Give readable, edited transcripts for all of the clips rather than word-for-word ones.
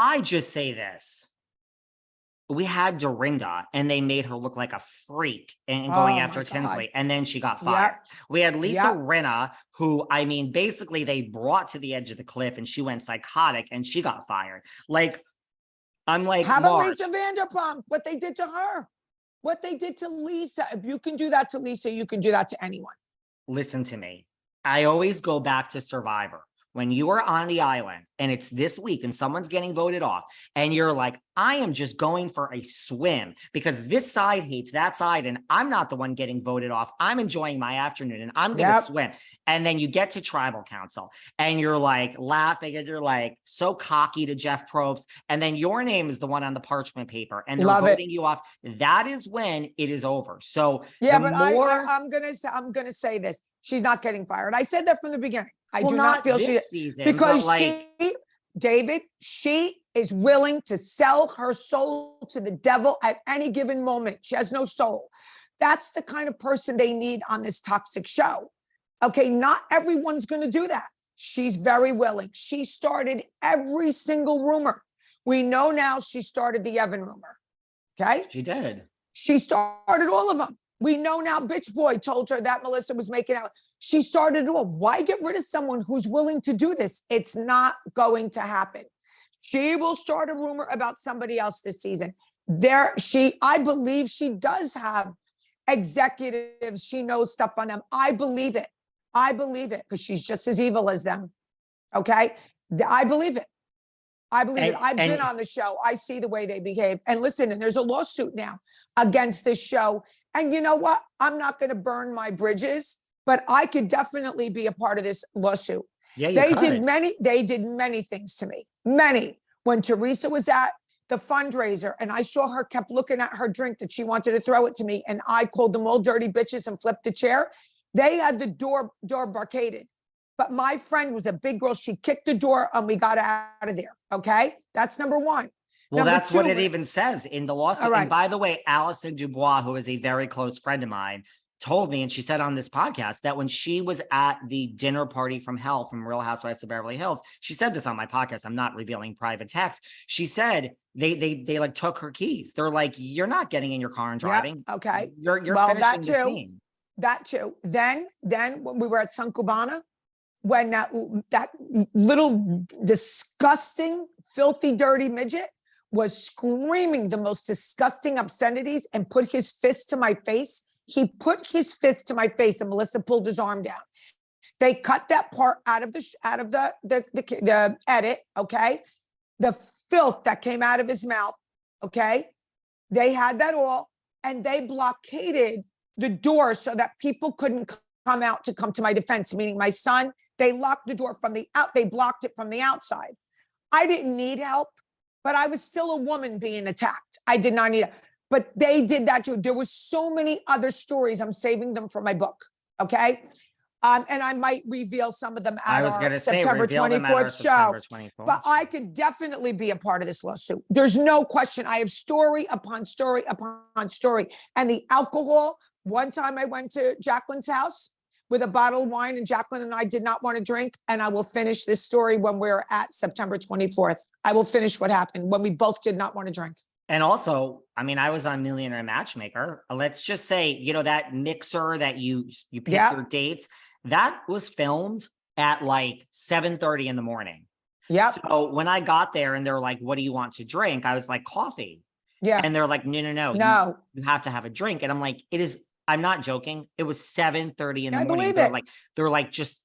I just say this. We had Dorinda and they made her look like a freak and going after Tinsley. And then she got fired. Yep. We had Lisa Yep. Rinna, who, I mean, basically they brought to the edge of the cliff and she went psychotic and she got fired. Like, I'm like, how about Lisa Vanderpump? What they did to her, what they did to Lisa. If you can do that to Lisa, you can do that to anyone. Listen to me. I always go back to Survivor. When you are on the island and it's this week and someone's getting voted off and you're like, I am just going for a swim because this side hates that side and I'm not the one getting voted off. I'm enjoying my afternoon and I'm going to swim. And then you get to tribal council and you're like laughing and you're like so cocky to Jeff Probst. And then your name is the one on the parchment paper and they're voting you off. That is when it is over. So yeah, but I'm going to say this. She's not getting fired. I said that from the beginning. I do not feel she season, because David, she is willing to sell her soul to the devil at any given moment. She has no soul. That's the kind of person they need on this toxic show. Okay, not everyone's going to do that. She's very willing. She started every single rumor. We know now she started the Evan rumor. Okay? She did. She started all of them. We know now Bitch Boy told her that Melissa was making out. She started it all. Why get rid of someone who's willing to do this? It's not going to happen. She will start a rumor about somebody else this season. I believe she does have executives. She knows stuff on them. I believe it. I believe it because she's just as evil as them. Okay? I believe it. I believe it. I've been on the show. I see the way they behave. And listen, and there's a lawsuit now against this show. And you know what? I'm not going to burn my bridges, but I could definitely be a part of this lawsuit. Yeah, they did many things to me. Many. When Teresa was at the fundraiser and I saw her kept looking at her drink that she wanted to throw it to me. And I called them all dirty bitches and flipped the chair. They had the door barricaded. But my friend was a big girl. She kicked the door and we got out of there. Okay. That's number one. Well, that's what it even says in the lawsuit. Right. And by the way, Allison Dubois, who is a very close friend of mine, told me, and she said on this podcast, that when she was at the dinner party from hell from Real Housewives of Beverly Hills, she said this on my podcast. I'm not revealing private text. She said they like took her keys. They're like, you're not getting in your car and driving. Yep. Okay. You're finishing the scene. That too. Then when we were at San Cubana, when that little disgusting, filthy, dirty midget was screaming the most disgusting obscenities and put his fist to my face. He put his fist to my face and Melissa pulled his arm down. They cut that part out of the edit. Okay. The filth that came out of his mouth. Okay. They had that all and they blockaded the door so that people couldn't come out to come to my defense, meaning my son. They locked the door from the out. They blocked it from the outside. I didn't need help, but I was still a woman being attacked. I did not need it. But they did that too. There was so many other stories. I'm saving them for my book. Okay. And I might reveal some of them at our September 24th show. But I could definitely be a part of this lawsuit. There's no question. I have story upon story upon story. And the alcohol, one time I went to Jacqueline's house with a bottle of wine and Jacqueline and I did not want to drink. And I will finish this story when we're at September 24th. I will finish what happened when we both did not want to drink. And also, I mean, I was on Millionaire Matchmaker. Let's just say, you know, that mixer that you pick your dates, that was filmed at like 7:30 in the morning. Yeah. So when I got there and they're like, what do you want to drink? I was like, coffee. Yeah. And they're like, no. You have to have a drink. And I'm like, I'm not joking. It was 7:30 in the morning. They're like, just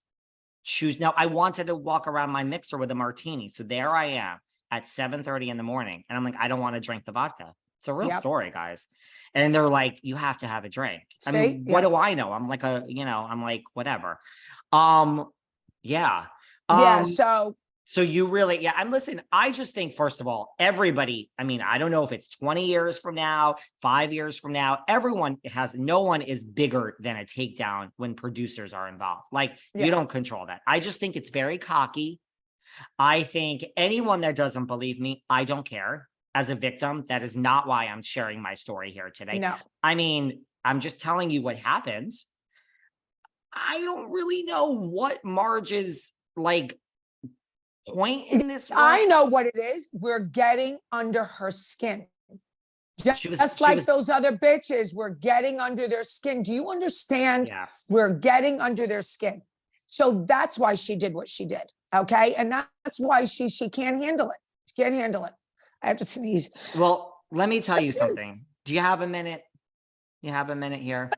choose. Now I wanted to walk around my mixer with a martini. So there I am at 7:30 in the morning. And I'm like, I don't want to drink the vodka. It's a real story, guys. And they're like, you have to have a drink. I mean, what do I know? I'm like I'm like, whatever. So you really, I'm listening. I just think, first of all, everybody, I mean, I don't know if it's 20 years from now, 5 years from now, no one is bigger than a takedown when producers are involved. Like you don't control that. I just think it's very cocky. I think anyone that doesn't believe me, I don't care. As a victim, that is not why I'm sharing my story here today. No. I mean, I'm just telling you what happened. I don't really know what Marge's like point in this I world? know what it is. We're getting under her skin. She was, Just like those other bitches, we're getting under their skin. Do you understand? yes. We're getting under their skin. So that's why she did what she did. Okay. And that's why she can't handle it. She can't handle it. I have to sneeze. Well, let me tell you something. Do you have a minute? You have a minute here?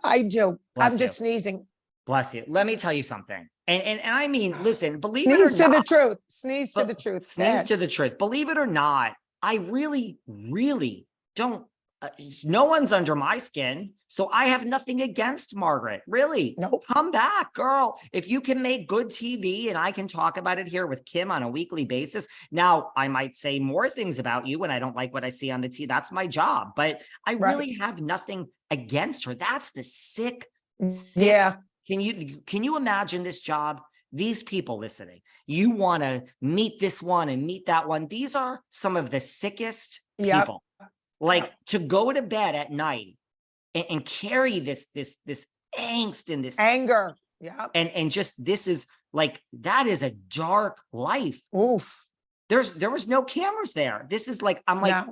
I do. Bless I'm just you. sneezing. Bless you. Let me tell you something. And I mean, listen, believe it or Sneeze to the not, truth. Sneeze to the truth. Go sneeze ahead. to the truth. Believe it or not, I really, really don't. No one's under my skin. So I have nothing against Margaret. Really. Nope. Come back, girl. If you can make good TV and I can talk about it here with Kim on a weekly basis. Now, I might say more things about you when I don't like what I see on the TV. That's my job. But I really have nothing against her. That's the sick. Yeah. Can you imagine this job? These people listening, you want to meet this one and meet that one. These are some of the sickest people. Like to go to bed at night and carry this angst and this anger. Yeah. And just this is like, that is a dark life. Oof. There was no cameras there. This is like, I'm like,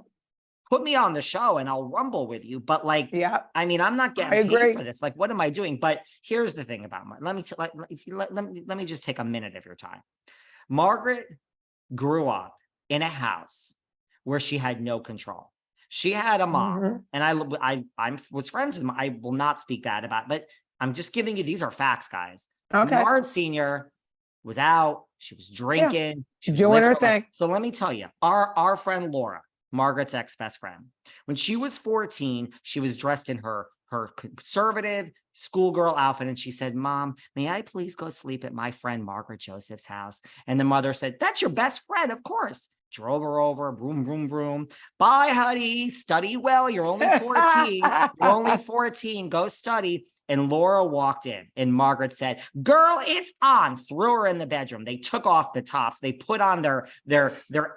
put me on the show and I'll rumble with you. But like, I mean, I'm not getting paid for this. Like, what am I doing? But here's the thing about let me just take a minute of your time. Margaret grew up in a house where she had no control. She had a mom, and I was friends with him. I will not speak bad about it, but I'm just giving you, these are facts, guys. Okay. Margaret Senior was out. She was drinking. She was doing her thing. So let me tell you, our friend Laura, Margaret's ex-best friend, when she was 14, she was dressed in her conservative schoolgirl outfit. And she said, Mom, may I please go sleep at my friend Margaret Josephs' house? And the mother said, that's your best friend, of course. Drove her over, vroom, vroom, vroom. Bye, honey. Study well. You're only 14. You're only 14. Go study. And Laura walked in and Margaret said, girl, it's on. Threw her in the bedroom. They took off the tops. They put on their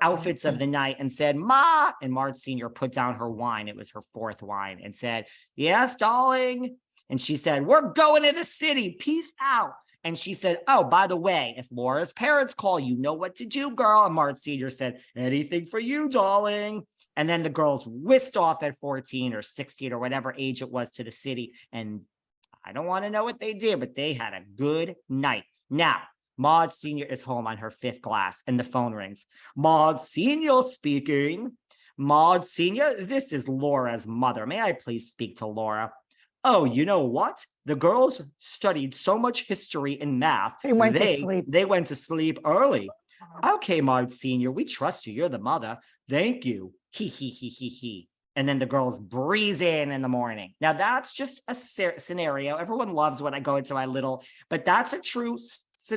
outfits of the night and said, Ma. And Margaret Senior put down her wine. It was her fourth wine and said, yes, darling. And she said, we're going to the city. Peace out. And she said, oh, by the way, if Laura's parents call, you know what to do, girl. And Margaret Senior said, anything for you, darling. And then the girls whisked off at 14 or 16 or whatever age it was to the city. And I don't want to know what they did, but they had a good night. Now, Maud Senior is home on her 5th glass and the phone rings. Maud Senior speaking. Maud Senior, this is Laura's mother. May I please speak to Laura? Oh, you know what? The girls studied so much history and math. They went to sleep. They went to sleep early. Okay, Maud Senior, we trust you. You're the mother. Thank you. He, he, he, he, he. And then the girls breeze in the morning. Now, that's just a scenario. Everyone loves when I go into my little, but that's a true